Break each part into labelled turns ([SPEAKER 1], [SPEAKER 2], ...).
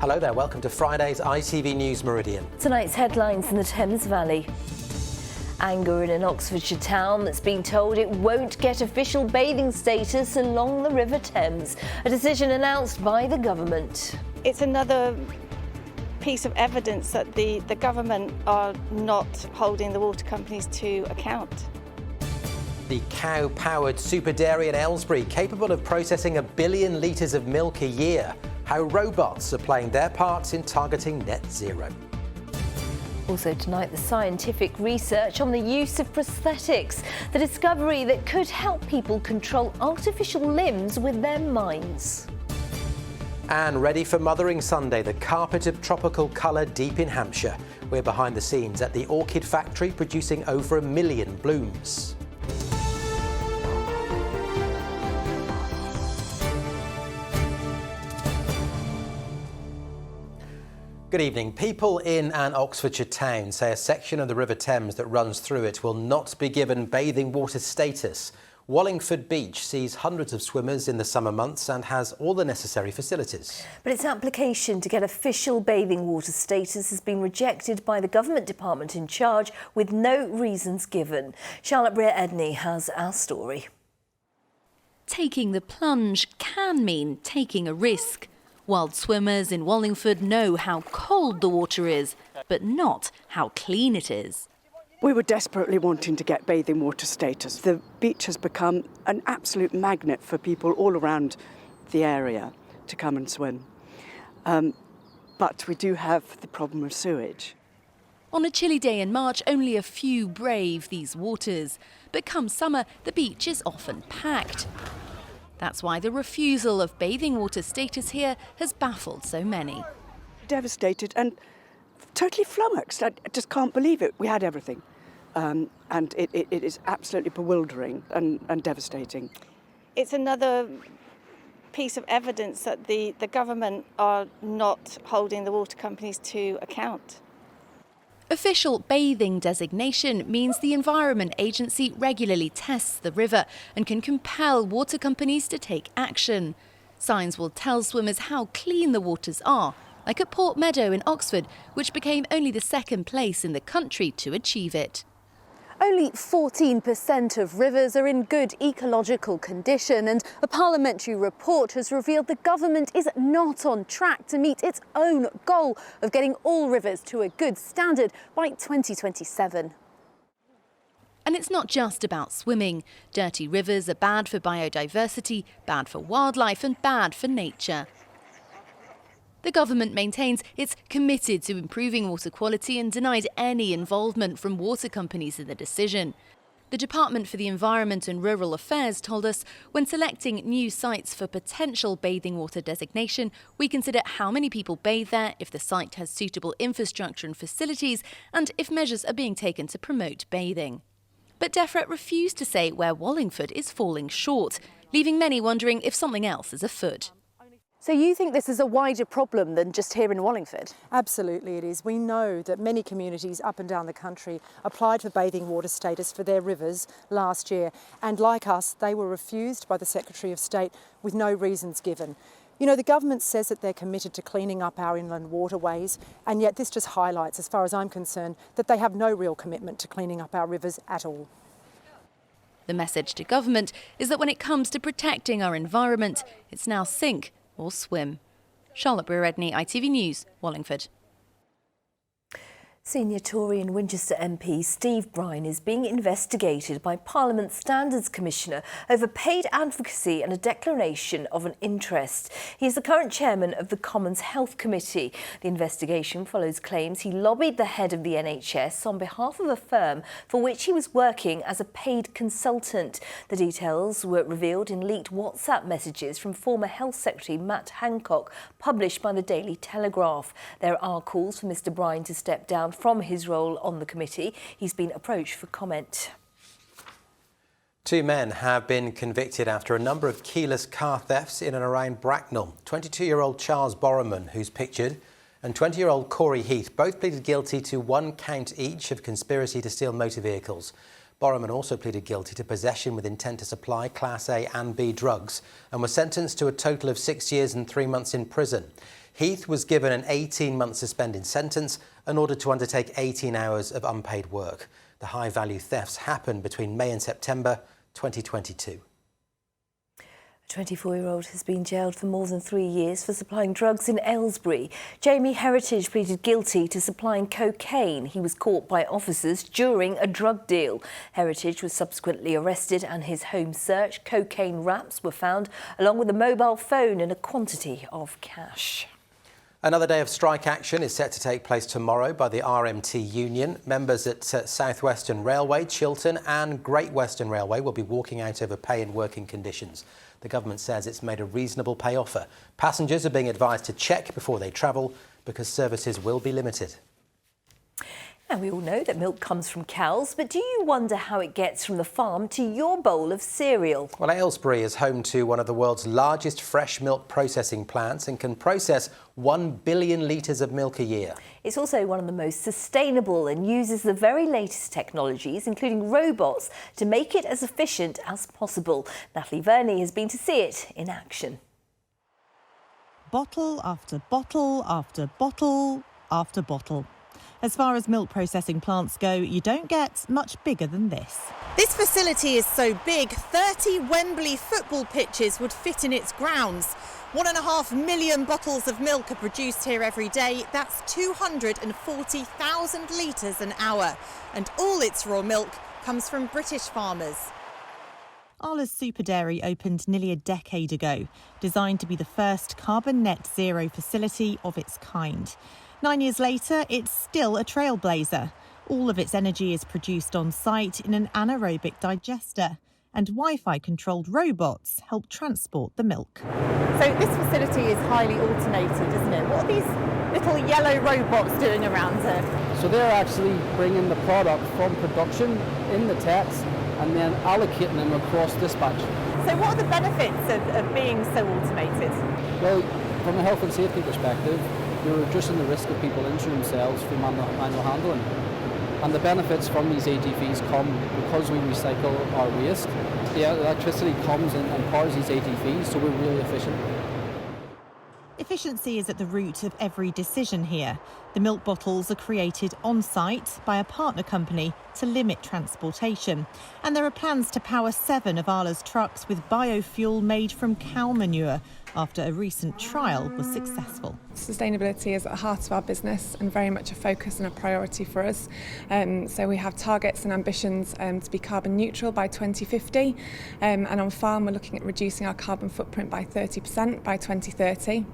[SPEAKER 1] Hello there, welcome to Friday's ITV News Meridian.
[SPEAKER 2] Tonight's headlines in the Thames Valley. Anger in an Oxfordshire town that's been told it won't get official bathing status along the River Thames. A decision announced by the government.
[SPEAKER 3] It's another piece of evidence that the government are not holding the water companies to account.
[SPEAKER 1] The cow-powered super dairy in Aylesbury, capable of processing 1 billion litres of milk a year. How robots are playing their parts in targeting net zero.
[SPEAKER 2] Also tonight, the scientific research on the use of prosthetics, the discovery that could help people control artificial limbs with their minds.
[SPEAKER 1] And ready for Mothering Sunday, the carpet of tropical colour deep in Hampshire. We're behind the scenes at the Orchid factory producing over 1 million blooms. Good evening. People in an Oxfordshire town say a section of the River Thames that runs through it will not be given bathing water status. Wallingford Beach sees hundreds of swimmers in the summer months and has all the necessary facilities.
[SPEAKER 2] But its application to get official bathing water status has been rejected by the government department in charge with no reasons given. Charlotte Breer-Edney has our story.
[SPEAKER 4] Taking the plunge can mean taking a risk. Wild swimmers in Wallingford know how cold the water is, but not how clean it is.
[SPEAKER 5] We were desperately wanting to get bathing water status. The beach has become an absolute magnet for people all around the area to come and swim. But we do have the problem of sewage.
[SPEAKER 4] On a chilly day in March, only a few brave these waters. But come summer, the beach is often packed. That's why the refusal of bathing water status here has baffled so many.
[SPEAKER 5] Devastated and totally flummoxed. I just can't believe it. We had everything. And it is absolutely bewildering and devastating.
[SPEAKER 3] It's another piece of evidence that the government are not holding the water companies to account.
[SPEAKER 4] Official bathing designation means the Environment Agency regularly tests the river and can compel water companies to take action. Signs will tell swimmers how clean the waters are, like at Port Meadow in Oxford, which became only the second place in the country to achieve it.
[SPEAKER 6] Only 14% of rivers are in good ecological condition, and a parliamentary report has revealed the government is not on track to meet its own goal of getting all rivers to a good standard by 2027.
[SPEAKER 4] And it's not just about swimming. Dirty rivers are bad for biodiversity, bad for wildlife and bad for nature. The government maintains it's committed to improving water quality and denied any involvement from water companies in the decision. The Department for the Environment and Rural Affairs told us when selecting new sites for potential bathing water designation, we consider how many people bathe there, if the site has suitable infrastructure and facilities, and if measures are being taken to promote bathing. But DEFRA refused to say where Wallingford is falling short, leaving many wondering if something else is afoot.
[SPEAKER 6] So you think this is a wider problem than just here in Wallingford?
[SPEAKER 7] Absolutely it is. We know that many communities up and down the country applied for bathing water status for their rivers last year, and like us, they were refused by the Secretary of State with no reasons given. You know, the government says that they're committed to cleaning up our inland waterways, and yet this just highlights, as far as I'm concerned, that they have no real commitment to cleaning up our rivers at all.
[SPEAKER 4] The message to government is that when it comes to protecting our environment, it's now sink or swim. Charlotte Breer-Edney, ITV News, Wallingford.
[SPEAKER 2] Senior Tory and Winchester MP Steve Brine is being investigated by Parliament Standards Commissioner over paid advocacy and a declaration of an interest. He is the current chairman of the Commons Health Committee. The investigation follows claims he lobbied the head of the NHS on behalf of a firm for which he was working as a paid consultant. The details were revealed in leaked WhatsApp messages from former Health Secretary Matt Hancock, published by the Daily Telegraph. There are calls for Mr Brine to step down from his role on the committee. He's been approached for comment.
[SPEAKER 1] 2 men have been convicted after a number of keyless car thefts in and around Bracknell. 22-year-old Charles Borroman, who's pictured, and 20-year-old Corey Heath both pleaded guilty to 1 count each of conspiracy to steal motor vehicles. Borroman also pleaded guilty to possession with intent to supply Class A and B drugs and was sentenced to a total of 6 years and 3 months in prison. Heath was given an 18-month suspended sentence in order to undertake 18 hours of unpaid work. The high-value thefts happened between May and September 2022.
[SPEAKER 2] A 24-year-old has been jailed for more than 3 years for supplying drugs in Aylesbury. Jamie Heritage pleaded guilty to supplying cocaine. He was caught by officers during a drug deal. Heritage was subsequently arrested and his home searched. Cocaine wraps were found, along with a mobile phone and a quantity of cash.
[SPEAKER 1] Another day of strike action is set to take place tomorrow by the RMT union. Members at South Western Railway, Chiltern and Great Western Railway will be walking out over pay and working conditions. The government says it's made a reasonable pay offer. Passengers are being advised to check before they travel because services will be limited.
[SPEAKER 2] Now, we all know that milk comes from cows, but do you wonder how it gets from the farm to your bowl of cereal?
[SPEAKER 1] Well, Aylesbury is home to one of the world's largest fresh milk processing plants and can process 1 billion litres of milk a year.
[SPEAKER 2] It's also one of the most sustainable and uses the very latest technologies, including robots, to make it as efficient as possible. Natalie Verney has been to see it in action.
[SPEAKER 8] Bottle after bottle after bottle after bottle. As far as milk processing plants go, you don't get much bigger than this.
[SPEAKER 9] This facility is so big, 30 Wembley football pitches would fit in its grounds. 1.5 million bottles of milk are produced here every day. That's 240,000 litres an hour. And all its raw milk comes from British farmers.
[SPEAKER 8] Arla's Super Dairy opened nearly a decade ago, designed to be the first carbon net zero facility of its kind. 9 years later, it's still a trailblazer. All of its energy is produced on site in an anaerobic digester, and Wi-Fi controlled robots help transport the milk.
[SPEAKER 9] So this facility is highly automated, isn't it? What are these little yellow robots doing around here?
[SPEAKER 10] So they're actually bringing the product from production in the taps and then allocating them across dispatch.
[SPEAKER 9] So what are the benefits of being so automated?
[SPEAKER 10] Well, from a health and safety perspective, you're reducing the risk of people injuring themselves through manual handling. And the benefits from these AGVs come because we recycle our waste. The electricity comes and powers these AGVs, so we're really efficient.
[SPEAKER 8] Efficiency is at the root of every decision here. The milk bottles are created on-site by a partner company to limit transportation. And there are plans to power 7 of Arla's trucks with biofuel made from cow manure after a recent trial was successful.
[SPEAKER 11] Sustainability is at the heart of our business and very much a focus and a priority for us. So we have targets and ambitions to be carbon neutral by 2050, and on farm we're looking at reducing our carbon footprint by 30% by 2030.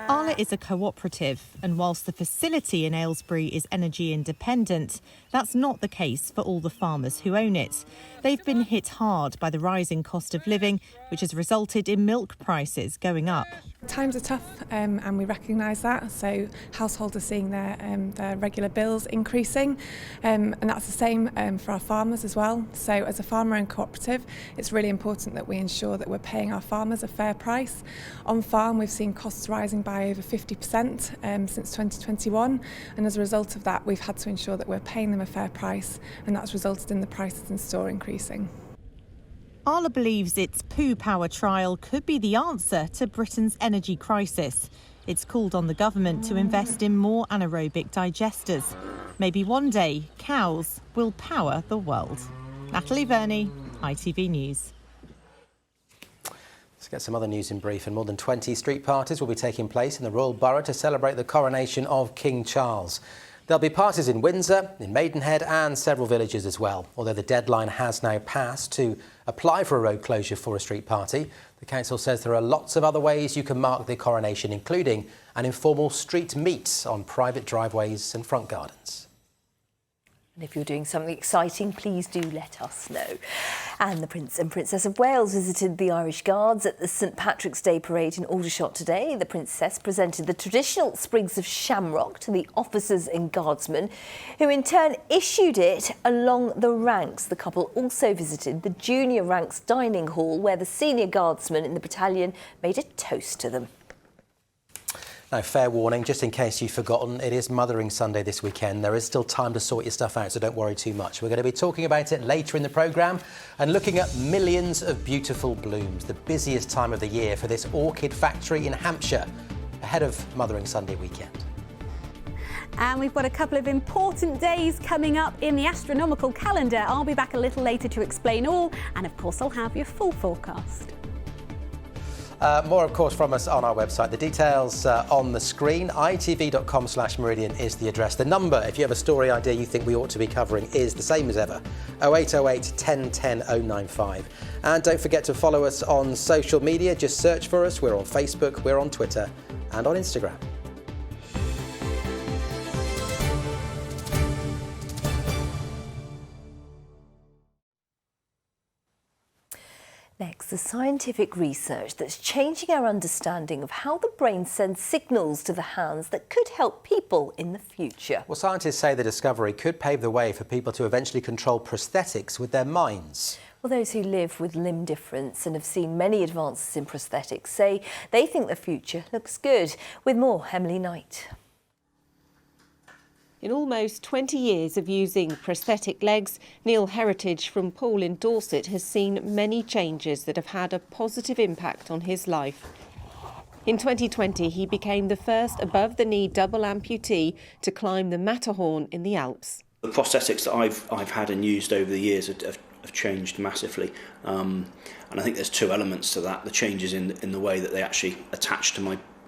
[SPEAKER 8] Arla is a cooperative, and whilst the facility in Aylesbury is energy independent, that's not the case for all the farmers who own it. They've been hit hard by the rising cost of living, which has resulted in milk prices going up.
[SPEAKER 11] Times are tough, and we recognise that. So households are seeing their regular bills increasing, and that's the same for our farmers as well. So as a farmer-owned cooperative, it's really important that we ensure that we're paying our farmers a fair price. On farm, we've seen costs rising by over 50% since 2021, and as a result of that, we've had to ensure that we're paying them a fair price, and that's resulted in the prices in store increasing.
[SPEAKER 8] Arla believes its poo power trial could be the answer to Britain's energy crisis. It's called on the government to invest in more anaerobic digesters. Maybe one day, cows will power the world. Natalie Verney, ITV News.
[SPEAKER 1] Let's get some other news in brief. And more than 20 street parties will be taking place in the Royal Borough to celebrate the coronation of King Charles. There'll be parties in Windsor, in Maidenhead and several villages as well. Although the deadline has now passed to apply for a road closure for a street party, the council says there are lots of other ways you can mark the coronation, including an informal street meet on private driveways and front gardens.
[SPEAKER 2] And if you're doing something exciting, please do let us know. And the Prince and Princess of Wales visited the Irish Guards at the St Patrick's Day parade in Aldershot today. The Princess presented the traditional sprigs of shamrock to the officers and guardsmen, who in turn issued it along the ranks. The couple also visited the junior ranks dining hall, where the senior guardsmen in the battalion made a toast to them.
[SPEAKER 1] Now, fair warning, just in case you've forgotten, it is Mothering Sunday this weekend. There is still time to sort your stuff out, so don't worry too much. We're going to be talking about it later in the programme and looking at millions of beautiful blooms, the busiest time of the year for this orchid factory in Hampshire. ahead of Mothering Sunday weekend.
[SPEAKER 12] And we've got a couple of important days coming up in the astronomical calendar. I'll be back a little later to explain all, and of course I'll have your full forecast.
[SPEAKER 1] More, of course, from us on our website. The details on the screen. itv.com/Meridian is the address. The number, if you have a story idea you think we ought to be covering, is the same as ever, 0808 1010 095. And don't forget to follow us on social media. Just search for us. We're on Facebook, we're on Twitter and on Instagram.
[SPEAKER 2] Next, the scientific research that's changing our understanding of how the brain sends signals to the hands that could help people in the future.
[SPEAKER 1] Well, scientists say the discovery could pave the way for people to eventually control prosthetics with their minds.
[SPEAKER 2] Well, those who live with limb difference and have seen many advances in prosthetics say they think the future looks good. With more, Emily Knight.
[SPEAKER 13] In almost 20 years of using prosthetic legs, Neil Heritage from Poole in Dorset has seen many changes that have had a positive impact on his life. In 2020, he became the first above-the-knee double amputee to climb the Matterhorn in the Alps.
[SPEAKER 14] The prosthetics that I've had and used over the years have changed massively, and I think there's two elements to that. The changes in the way that they actually attach to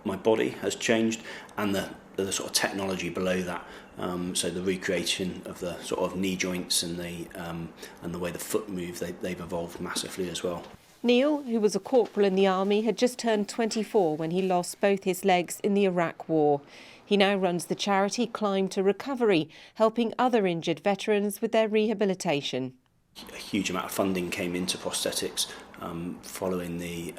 [SPEAKER 14] my body has changed, and the sort of technology below that. So the recreation of the sort of knee joints and the way the foot moves, they've evolved massively as well.
[SPEAKER 13] Neil, who was a corporal in the army, had just turned 24 when he lost both his legs in the Iraq War. He now runs the charity Climb to Recovery, helping other injured veterans with their rehabilitation.
[SPEAKER 14] A huge amount of funding came into prosthetics following the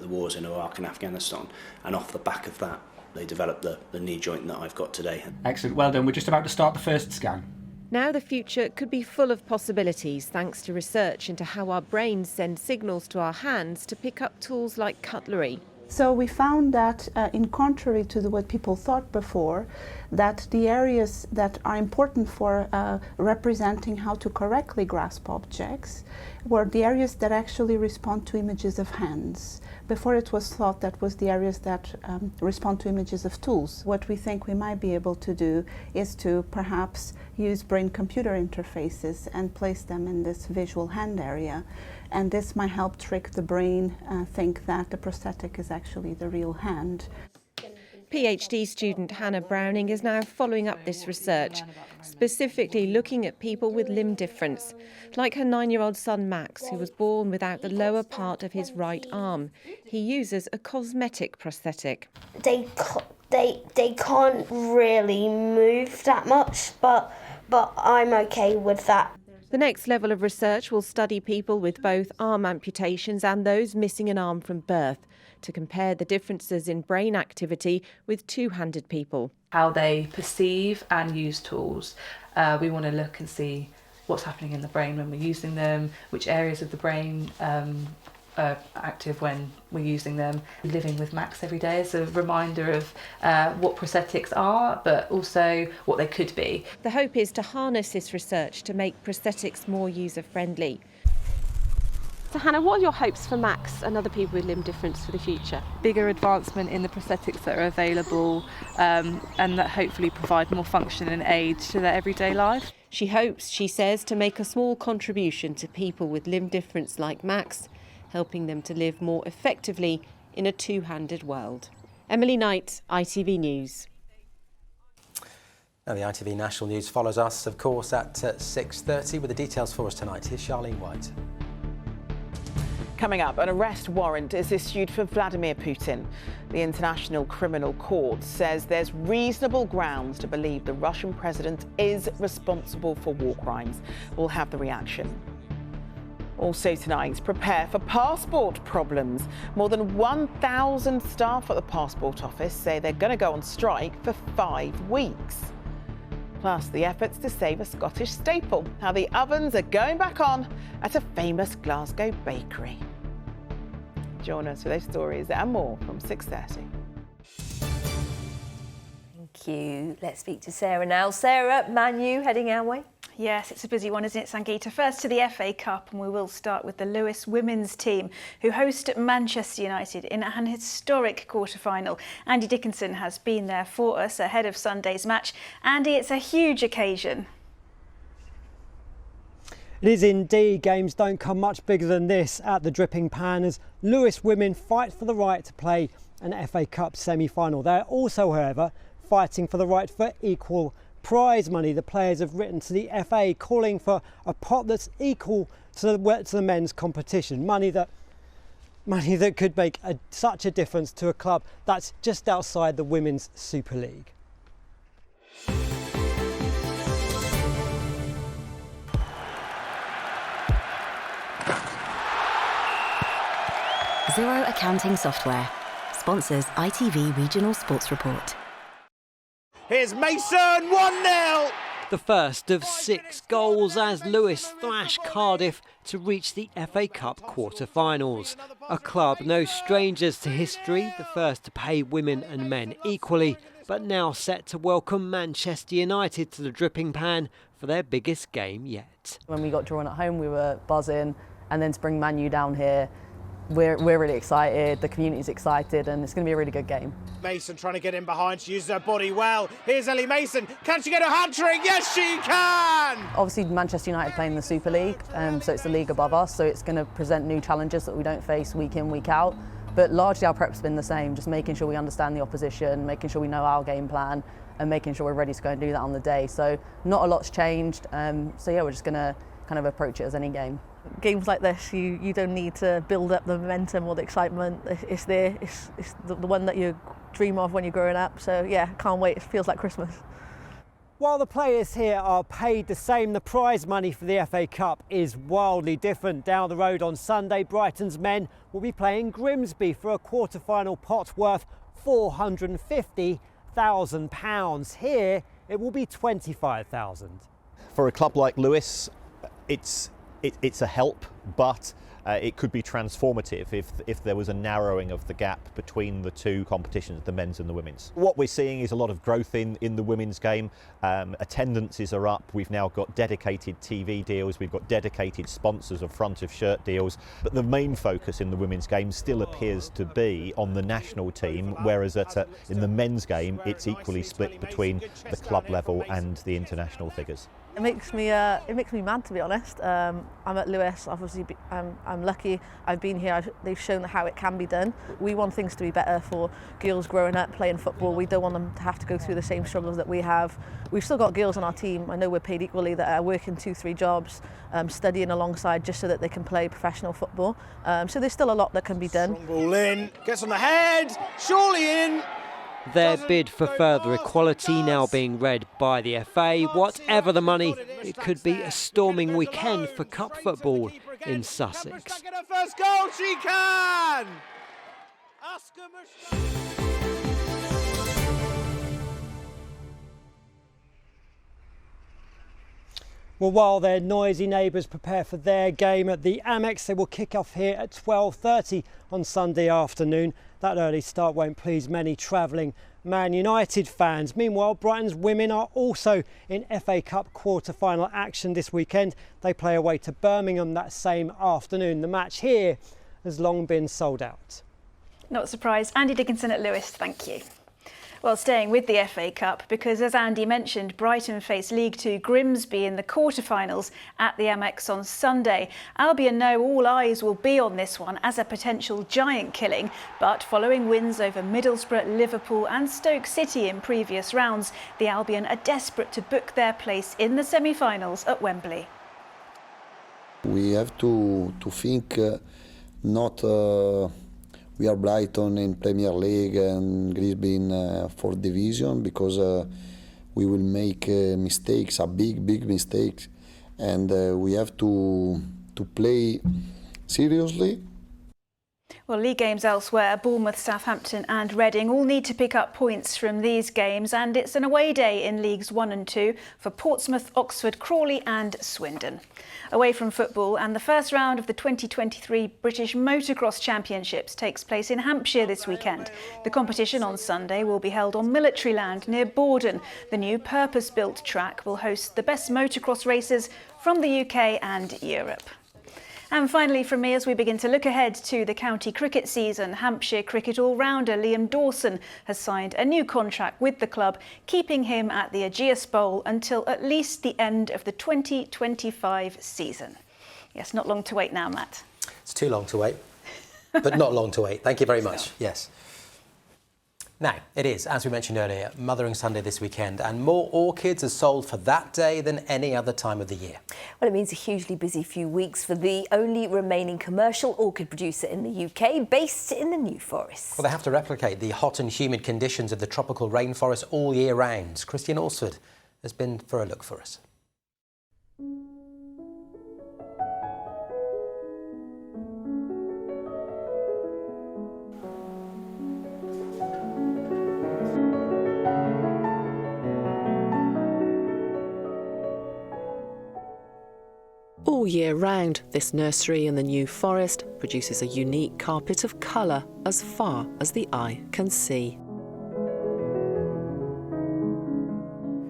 [SPEAKER 14] wars in Iraq and Afghanistan, and off the back of that they developed the knee joint that I've got today.
[SPEAKER 15] Excellent, well done. We're just about to start the first scan.
[SPEAKER 13] Now the future could be full of possibilities thanks to research into how our brains send signals to our hands to pick up tools like cutlery.
[SPEAKER 16] So we found that, in contrary to what people thought before, that the areas that are important for representing how to correctly grasp objects were the areas that actually respond to images of hands. Before it was thought that was the areas that respond to images of tools. What we think we might be able to do is to perhaps use brain-computer interfaces and place them in this visual hand area. And this might help trick the brain, think that the prosthetic is actually the real hand.
[SPEAKER 13] PhD student Hannah Browning is now following up this research, specifically looking at people with limb difference, like her 9-year-old son Max, who was born without the lower part of his right arm. He uses a cosmetic prosthetic.
[SPEAKER 17] They can't really move that much, but I'm okay with that.
[SPEAKER 13] The next level of research will study people with both arm amputations and those missing an arm from birth to compare the differences in brain activity with two-handed people.
[SPEAKER 18] How they perceive and use tools. We want to look and see what's happening in the brain when we're using them, which areas of the brain are active when we're using them. Living with Max every day is a reminder of what prosthetics are, but also what they could be.
[SPEAKER 13] The hope is to harness this research to make prosthetics more user-friendly. So Hannah, what are your hopes for Max and other people with limb difference for the future?
[SPEAKER 18] Bigger advancement in the prosthetics that are available and that hopefully provide more function and aid to their everyday life.
[SPEAKER 13] She hopes, she says, to make a small contribution to people with limb difference like Max, helping them to live more effectively in a two-handed world. Emily Knight, ITV News.
[SPEAKER 1] Now the ITV National News follows us, of course, at 6:30 with the details for us tonight. Here's Charlene White.
[SPEAKER 19] Coming up, an arrest warrant is issued for Vladimir Putin. The International Criminal Court says there's reasonable grounds to believe the Russian president is responsible for war crimes. We'll have the reaction. Also tonight, prepare for passport problems. More than 1,000 staff at the passport office say they're going to go on strike for 5 weeks. Plus, the efforts to save a Scottish staple, how the ovens are going back on at a famous Glasgow bakery. Join us for those stories and more from 6:30.
[SPEAKER 2] Thank you. Let's speak to Sarah now. Sarah, Man U heading our way?
[SPEAKER 20] Yes, it's a busy one, isn't it, Sangeeta? First to the FA Cup, and we will start with the Lewis women's team, who host Manchester United in an historic quarter-final. Andy Dickinson has been there for us ahead of Sunday's match. Andy, it's a huge occasion.
[SPEAKER 21] It is indeed. Games don't come much bigger than this at the Dripping Pan as Lewis women fight for the right to play an FA Cup semi-final. They're also, however, fighting for the right for equal prize money. The players have written to the FA calling for a pot that's equal to the men's competition. Money that could make such a difference to a club that's just outside the Women's Super League.
[SPEAKER 22] Zero Accounting Software sponsors ITV Regional Sports Report.
[SPEAKER 23] Here's Mason, 1-0!
[SPEAKER 21] The first of 6 goals as Lewis thrash Cardiff to reach the FA Cup quarter-finals. A club no strangers to history, the first to pay women and men equally, but now set to welcome Manchester United to the Dripping Pan for their biggest game yet.
[SPEAKER 24] When we got drawn at home, we were buzzing, and then to bring Man U down here, we're really excited, the community's excited, and it's going to be a really good game.
[SPEAKER 23] Mason trying to get in behind, she uses her body well. Here's Ellie Mason, can she get a hat-trick? Yes, she can!
[SPEAKER 24] Obviously, Manchester United play in the Super League, so it's the league above us, so it's going to present new challenges that we don't face week in, week out. But largely our prep's been the same, just making sure we understand the opposition, making sure we know our game plan, and making sure we're ready to go and do that on the day. So not a lot's changed, so yeah, we're just going to kind of approach it as any game.
[SPEAKER 25] Games like this, you don't need to build up the momentum or the excitement. It's there. It's the one that you dream of when you're growing up. So yeah, can't wait. It feels like Christmas.
[SPEAKER 21] While the players here are paid the same, the prize money for the FA Cup is wildly different. Down the road on Sunday, Brighton's men will be playing Grimsby for a quarter-final pot worth £450,000. Here, it will be £25,000.
[SPEAKER 26] For a club like Lewis, it's a help, but it could be transformative if there was a narrowing of the gap between the two competitions, the men's and the women's. What we're seeing is a lot of growth in the women's game. Attendances are up. We've now got dedicated TV deals. We've got dedicated sponsors of front of shirt deals. But the main focus in the women's game still appears to be on the national team, whereas in the men's game, it's equally split between the club level and the international figures.
[SPEAKER 25] It makes me mad, to be honest. I'm at Lewis. Obviously, I'm lucky. I've been here. They've shown how it can be done. We want things to be better for girls growing up playing football. We don't want them to have to go through the same struggles that we have. We've still got girls on our team. I know we're paid equally that are working 2-3 jobs, studying alongside just so that they can play professional football. So there's still a lot that can be done.
[SPEAKER 23] Strong ball in, gets on the head, surely in.
[SPEAKER 21] Their bid for further equality now being read by the FA. Whatever the money, it could be a storming weekend for cup football in Sussex.
[SPEAKER 23] Get her first goal, she can!
[SPEAKER 21] Well, while their noisy neighbours prepare for their game at the Amex, they will kick off here at 12:30 on Sunday afternoon. That early start won't please many travelling Man United fans. Meanwhile, Brighton's women are also in FA Cup quarter-final action this weekend. They play away to Birmingham that same afternoon. The match here has long been sold out.
[SPEAKER 20] Not surprised. Andy Dickinson at Lewis, thank you. Well, staying with the FA Cup, because as Andy mentioned, Brighton face League Two Grimsby in the quarter-finals at the Amex on Sunday. Albion know all eyes will be on this one as a potential giant killing, but following wins over Middlesbrough, Liverpool and Stoke City in previous rounds, the Albion are desperate to book their place in the semi-finals at Wembley.
[SPEAKER 27] We have to think not... we are Brighton in Premier League and Grimsby in 4th Division, because we will make mistakes, a big mistakes, and we have to play seriously.
[SPEAKER 20] Well, league games elsewhere, Bournemouth, Southampton and Reading all need to pick up points from these games, and it's an away day in Leagues 1 and 2 for Portsmouth, Oxford, Crawley and Swindon. Away from football, and the first round of the 2023 British Motocross Championships takes place in Hampshire this weekend. The competition on Sunday will be held on military land near Borden. The new purpose-built track will host the best motocross racers from the UK and Europe. And finally from me, as we begin to look ahead to the county cricket season, Hampshire cricket all-rounder Liam Dawson has signed a new contract with the club, keeping him at the Ageas Bowl until at least the end of the 2025 season. Yes, not long to wait now, Matt.
[SPEAKER 1] It's too long to wait, but not long to wait. Thank you very much. Yes. Now, it is, as we mentioned earlier, Mothering Sunday this weekend, and more orchids are sold for that day than any other time of the year.
[SPEAKER 2] Well, it means a hugely busy few weeks for the only remaining commercial orchid producer in the UK, based in the New Forest.
[SPEAKER 1] Well, they have to replicate the hot and humid conditions of the tropical rainforest all year round. Christian Alsford has been for a look for us.
[SPEAKER 3] All year round, this nursery in the New Forest produces a unique carpet of colour as far as the eye can see.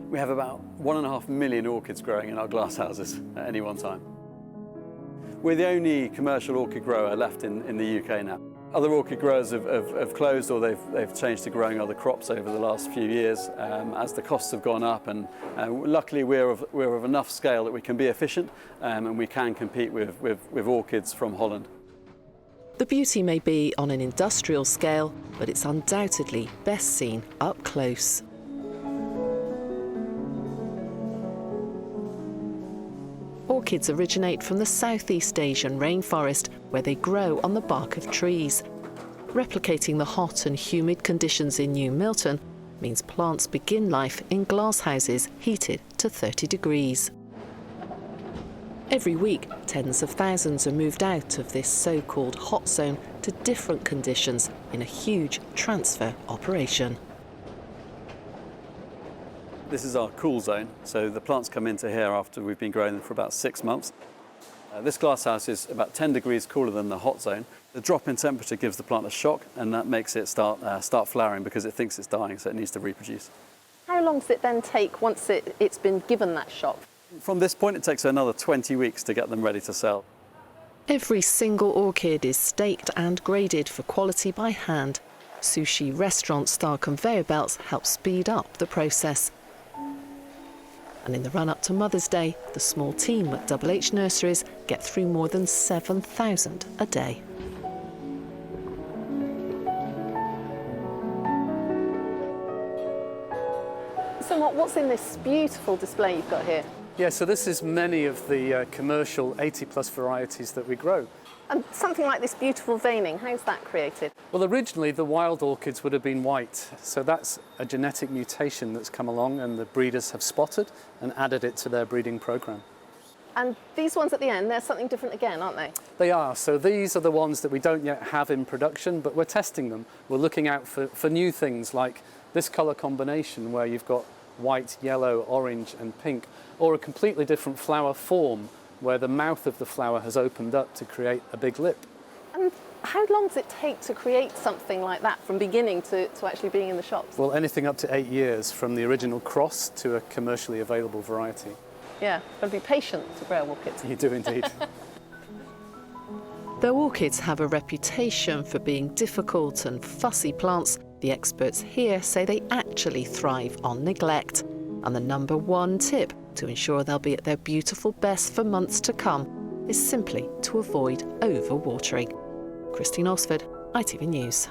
[SPEAKER 4] We have about 1.5 million orchids growing in our glasshouses at any one time. We're the only commercial orchid grower left in the UK now. Other orchid growers have closed, or they've changed to growing other crops over the last few years as the costs have gone up, and luckily we're of enough scale that we can be efficient and we can compete with orchids from Holland.
[SPEAKER 3] The beauty may be on an industrial scale, but it's undoubtedly best seen up close. Orchids originate from the Southeast Asian rainforest, where they grow on the bark of trees. Replicating the hot and humid conditions in New Milton means plants begin life in glasshouses heated to 30 degrees. Every week, tens of thousands are moved out of this so-called hot zone to different conditions in a huge transfer operation.
[SPEAKER 4] This is our cool zone, so the plants come into here after we've been growing them for about 6 months. This glasshouse is about 10 degrees cooler than the hot zone. The drop in temperature gives the plant a shock, and that makes it start flowering because it thinks it's dying, so it needs to reproduce.
[SPEAKER 3] How long does it then take once it's been given that shock?
[SPEAKER 4] From this point, it takes another 20 weeks to get them ready to sell.
[SPEAKER 3] Every single orchid is staked and graded for quality by hand. Sushi restaurant style conveyor belts help speed up the process. And in the run-up to Mother's Day, the small team at Double H Nurseries get through more than 7,000 a day. So what's in this beautiful display you've got here?
[SPEAKER 5] Yeah, so this is many of the commercial 80-plus varieties that we grow.
[SPEAKER 3] And something like this beautiful veining, how's that created?
[SPEAKER 5] Well, originally the wild orchids would have been white, so that's a genetic mutation that's come along and the breeders have spotted and added it to their breeding program.
[SPEAKER 3] And these ones at the end, they're something different again, aren't they?
[SPEAKER 5] They are, so these are the ones that we don't yet have in production, but we're testing them. We're looking out for new things like this colour combination where you've got white, yellow, orange and pink, or a completely different flower form where the mouth of the flower has opened up to create a big lip.
[SPEAKER 3] And how long does it take to create something like that from beginning to actually being in the shops?
[SPEAKER 5] Well, anything up to 8 years from the original cross to a commercially available variety.
[SPEAKER 3] Yeah, got to be patient to grow orchids.
[SPEAKER 5] You do indeed.
[SPEAKER 3] Though orchids have a reputation for being difficult and fussy plants, the experts here say they actually thrive on neglect. And the #1 tip to ensure they'll be at their beautiful best for months to come is simply to avoid overwatering. Christine Osford, ITV News.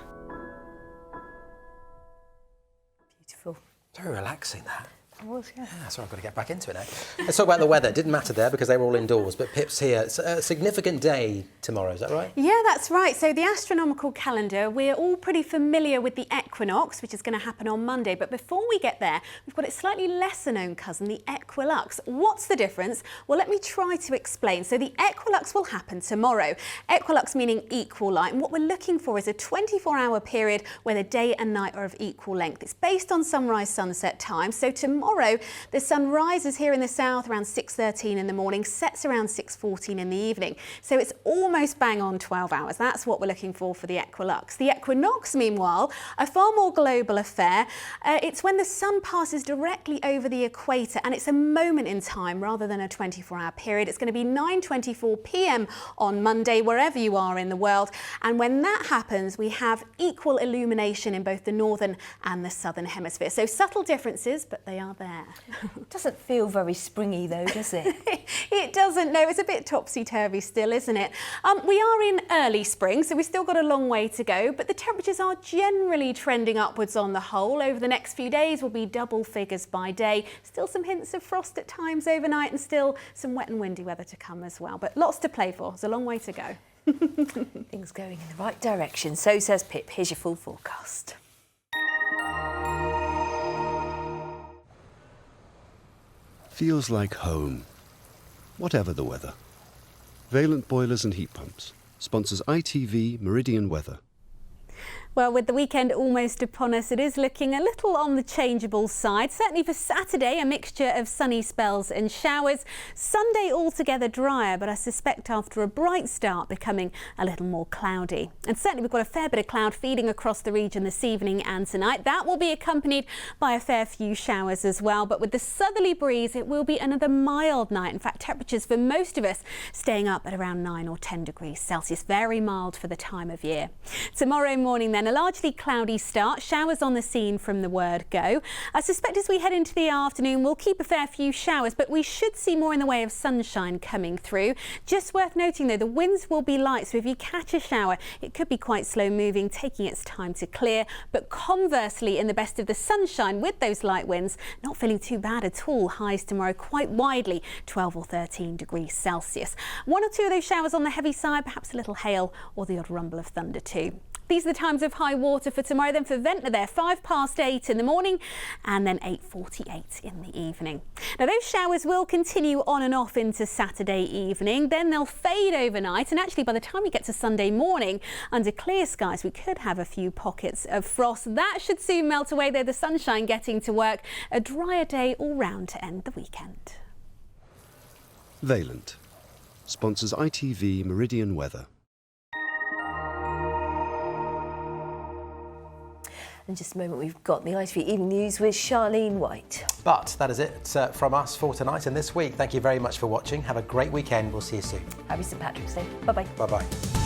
[SPEAKER 2] Beautiful.
[SPEAKER 1] Very relaxing, that.
[SPEAKER 2] I was, yeah.
[SPEAKER 1] Sorry, I've got to get back into it now. Let's talk about the weather. It didn't matter there because they were all indoors, but Pip's here. It's a significant day tomorrow, is that right?
[SPEAKER 6] Yeah, that's right. So the astronomical calendar, we're all pretty familiar with the equinox, which is going to happen on Monday. But before we get there, we've got its slightly lesser known cousin, the equilux. What's the difference? Well, let me try to explain. So the equilux will happen tomorrow. Equilux meaning equal light. And what we're looking for is a 24-hour period where the day and night are of equal length. It's based on sunrise-sunset time. So tomorrow, the sun rises here in the south around 6:13 in the morning, sets around 6:14 in the evening. So it's almost bang on 12 hours. That's what we're looking for the equilux. The equinox, meanwhile, a far more global affair. It's when the sun passes directly over the equator, and it's a moment in time rather than a 24-hour period. It's going to be 9:24 p.m. on Monday, wherever you are in the world. And when that happens, we have equal illumination in both the northern and the southern hemisphere. So subtle differences, but they are there.
[SPEAKER 2] Doesn't feel very springy though, does it?
[SPEAKER 6] It doesn't, no. It's a bit topsy-turvy still, isn't it? We are in early spring, so we've still got a long way to go, but the temperatures are generally trending upwards on the whole. Over the next few days will be double figures by day. Still some hints of frost at times overnight and still some wet and windy weather to come as well. But lots to play for. There's a long way to go.
[SPEAKER 2] Things going in the right direction. So says Pip. Here's your full forecast.
[SPEAKER 7] Feels like home, whatever the weather. Valent Boilers and Heat Pumps sponsors ITV Meridian Weather.
[SPEAKER 6] Well, with the weekend almost upon us, it is looking a little on the changeable side. Certainly for Saturday, a mixture of sunny spells and showers. Sunday altogether drier, but I suspect after a bright start becoming a little more cloudy. And certainly we've got a fair bit of cloud feeding across the region this evening and tonight. That will be accompanied by a fair few showers as well. But with the southerly breeze, it will be another mild night. In fact, temperatures for most of us staying up at around 9 or 10 degrees Celsius. Very mild for the time of year. Tomorrow morning then, a largely cloudy start, showers on the scene from the word go. I suspect as we head into the afternoon we'll keep a fair few showers, but we should see more in the way of sunshine coming through. Just worth noting though, the winds will be light, so if you catch a shower it could be quite slow moving, taking its time to clear. But conversely, in the best of the sunshine with those light winds, not feeling too bad at all. Highs tomorrow quite widely 12 or 13 degrees Celsius. One or two of those showers on the heavy side, perhaps a little hail or the odd rumble of thunder too. These are the times of high water for tomorrow. Then for Ventnor there, 8:05 in the morning and then 8:48 in the evening. Now those showers will continue on and off into Saturday evening. Then they'll fade overnight, and actually by the time we get to Sunday morning, under clear skies we could have a few pockets of frost. That should soon melt away though, the sunshine getting to work. A drier day all round to end the weekend.
[SPEAKER 7] Valent sponsors ITV Meridian Weather.
[SPEAKER 2] In just a moment, we've got the ITV Evening News with Charlene White.
[SPEAKER 1] But that is it from us for tonight and this week. Thank you very much for watching. Have a great weekend. We'll see you soon.
[SPEAKER 2] Happy St Patrick's Day. Bye-bye.
[SPEAKER 1] Bye-bye.